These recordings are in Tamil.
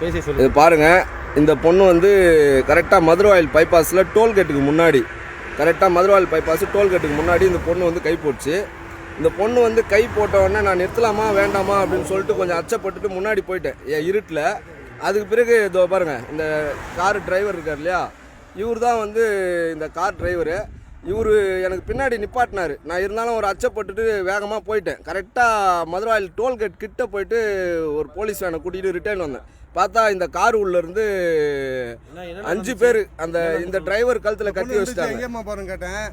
இது பாருங்கள், இந்த பொண்ணு வந்து கரெக்டாக மதுரவாயில் பைபாஸில் டோல்கேட்டுக்கு முன்னாடி, கரெக்டாக மதுரவாயில் பைபாஸ் டோல்கேட்டுக்கு முன்னாடி இந்த பொண்ணு வந்து கை போட்டுச்சு. இந்த பொண்ணு வந்து கை போட்ட உடனே நான் நிறுத்தலாமா வேண்டாமா அப்படின்னு சொல்லிட்டு கொஞ்சம் அச்சப்பட்டுட்டு முன்னாடி போயிட்டேன் இருட்டில். அதுக்கு பிறகு இதோ பாருங்கள், இந்த கார் டிரைவர் இருக்கார் இல்லையா, இவர் தான் வந்து இந்த கார் டிரைவரு. இவர் எனக்கு பின்னாடி நிப்பாட்டினார். நான் இருந்தாலும் ஒரு அச்சப்பட்டுட்டு வேகமாக போயிட்டேன். கரெக்டாக மதுரவாயில் டோல்கேட் கிட்ட போயிட்டு ஒரு போலீஸ் வேனை கூட்டிகிட்டு ரிட்டர்ன் வந்தேன். பார்த்தா இந்த கார் உள்ளேருந்து 5 பேர் அந்த இந்த டிரைவர் கழுத்தில் கட்டி வச்சுட்டாங்க. கேட்டேன்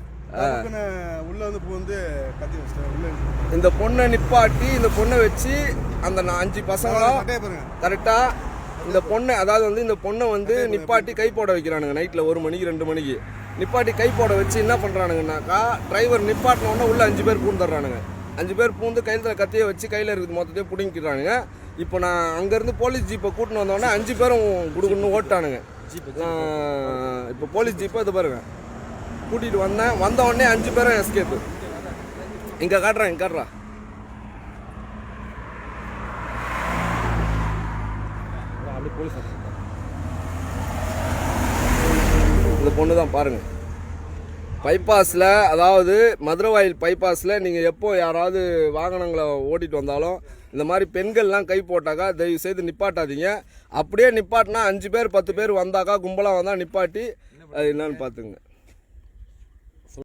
உள்ள வந்து கத்தி வச்சிட்டேன். இந்த பொண்ணை நிப்பாட்டி இந்த பொண்ணை வச்சு அந்த 5 பசங்களும் கரெக்டாக இந்த பொண்ணை, அதாவது வந்து இந்த பொண்ணை வந்து நிப்பாட்டி கை போட வைக்கிறானுங்க. நைட்டில் 1 மணிக்கு 2 மணிக்கு நிப்பாட்டி கை போட வச்சு என்ன பண்ணுறானுங்கனாக்கா, டிரைவர் நிப்பாட்டினோடனே உள்ள 5 பேர் பூந்துடுறானுங்க. 5 பேர் பூந்து கையில் கத்தியை வச்சு கையில் இருக்குது மொத்தத்தையும் பிடிங்கிக்கிறானுங்க. இப்போ நான் அங்கேருந்து போலீஸ் ஜீப்பை கூட்டின்னு வந்தோடனே 5 பேரும் குடுக்குன்னு ஓட்டானுங்க. இப்போ போலீஸ் ஜீப்பை இது பாருங்க கூட்டிகிட்டு வந்த உடனே 5 பேரும் எஸ்கேப்பு. இங்கே காட்டுறேன், இங்கே காட்டுறா. இந்த பொண்ணு தான் பாருங்கள். பைபாஸில், அதாவது மதுரவாயில் பைபாஸில் நீங்கள் எப்போ யாராவது வாகனங்களை ஓட்டிகிட்டு வந்தாலும் இந்த மாதிரி பெண்கள்லாம் கை போட்டாக்கா தயவு செய்து நிப்பாட்டாதீங்க. அப்படியே நிப்பாட்டினா 5 பேர் 10 பேர் வந்தாக்கா கும்பலாக வந்தால் நிப்பாட்டி அது என்னன்னு பார்த்துங்க.